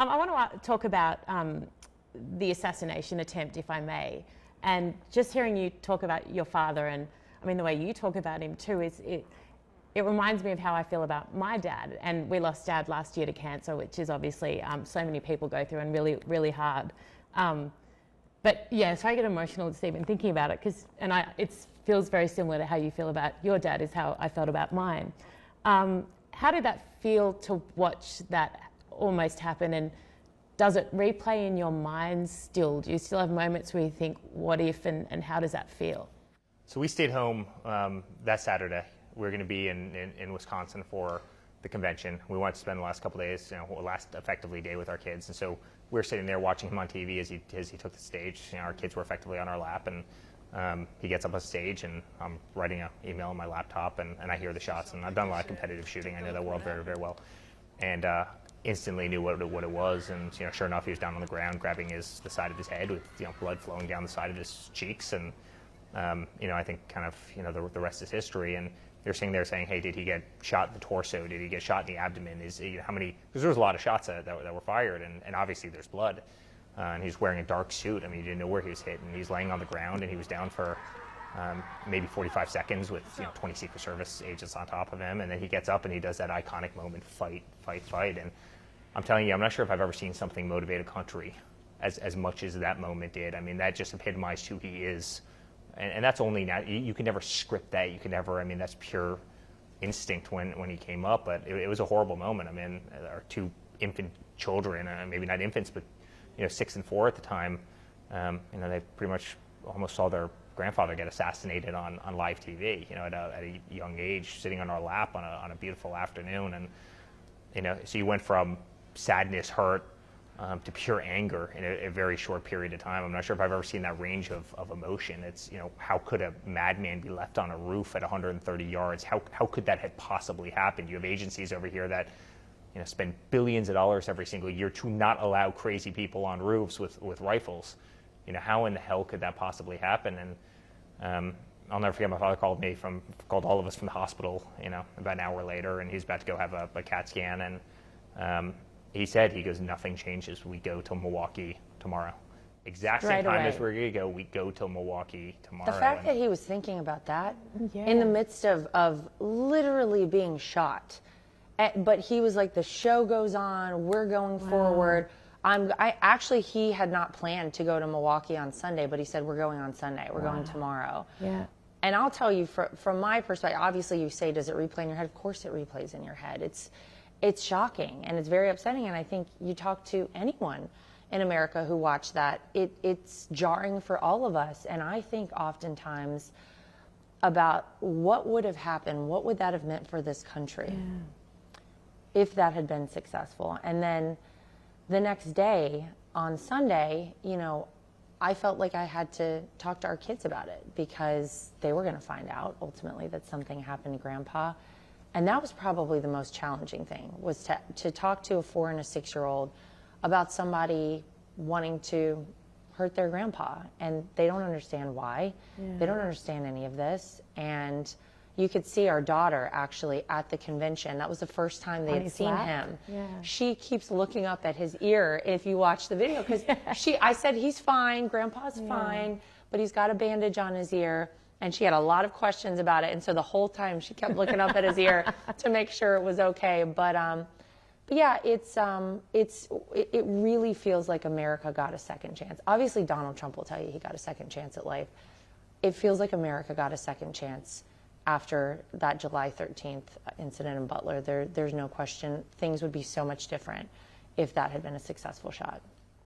I want to talk about the assassination attempt, if I may. And just hearing you talk about your father, and I mean the way you talk about him too, it reminds me of how I feel about my dad. And we lost Dad last year to cancer, which is obviously so many people go through and really, really hard. But yeah, so I get emotional just even thinking about it, it feels very similar to how you feel about your dad is how I felt about mine. How did that feel to watch that almost happen, and does it replay in your mind still? Do you still have moments where you think, what if, and how does that feel? So we stayed home that Saturday. We were going to be in Wisconsin for the convention. We wanted to spend the last couple of days, last effectively day with our kids. And so we were sitting there watching him on TV as he took the stage. Our kids were effectively on our lap, and he gets up on stage, and I'm writing an email on my laptop, and I hear the shots. And I've done a lot of competitive shooting. I know that world very, very well. And instantly knew what it was. And sure enough, he was down on the ground grabbing the side of his head with blood flowing down the side of his cheeks. And I think kind of the rest is history. And they're sitting there saying, hey, did he get shot in the torso? Did he get shot in the abdomen? How many? Because there was a lot of shots that were fired, and obviously there's blood. And he's wearing a dark suit. I mean, you didn't know where he was hit, and he's laying on the ground, and he was down for maybe 45 seconds with 20 Secret Service agents on top of him, and then he gets up and he does that iconic moment, fight. And I'm telling you, I'm not sure if I've ever seen something motivate a country as much as that moment did. I mean, that just epitomized who he is. And that's only now, you can never script that. You can never, that's pure instinct when he came up, but it was a horrible moment. I mean, our two infant children, maybe not infants, but 6 and 4 at the time, they pretty much almost saw their grandfather get assassinated on live TV, at a young age, sitting on our lap on a beautiful afternoon. And, so you went from sadness, hurt, to pure anger in a very short period of time. I'm not sure if I've ever seen that range of emotion. It's, how could a madman be left on a roof at 130 yards? How could that have possibly happened? You have agencies over here that, spend billions of dollars every single year to not allow crazy people on roofs with rifles. How in the hell could that possibly happen? And I'll never forget, my father called all of us from the hospital, about an hour later, and he's about to go have a CAT scan. And he goes, nothing changes. We go till Milwaukee tomorrow. Exact same time as we're going to go, we go till Milwaukee tomorrow. The fact that he was thinking about that in the midst of literally being shot. But he was like, the show goes on, we're going forward. He had not planned to go to Milwaukee on Sunday, but he said, we're going on Sunday. We're going tomorrow. Yeah. And I'll tell you, from my perspective, obviously you say, does it replay in your head? Of course it replays in your head. It's shocking and it's very upsetting. And I think you talk to anyone in America who watched that, it's jarring for all of us. And I think oftentimes about what would have happened, what would that have meant for this country if that had been successful. And then the next day on Sunday, I felt like I had to talk to our kids about it because they were going to find out ultimately that something happened to Grandpa. And that was probably the most challenging thing, was to talk to a 4 and a 6-year-old about somebody wanting to hurt their grandpa. And they don't understand why. Yeah. They don't understand any of this. And you could see our daughter actually at the convention. That was the first time they had seen him. Yeah. She keeps looking up at his ear if you watch the video, because I said, he's fine, Grandpa's fine, but he's got a bandage on his ear. And she had a lot of questions about it. And so the whole time she kept looking up at his ear to make sure it was okay. But yeah, it really feels like America got a second chance. Obviously, Donald Trump will tell you he got a second chance at life. It feels like America got a second chance after that July 13th incident in Butler. There's no question things would be so much different if that had been a successful shot.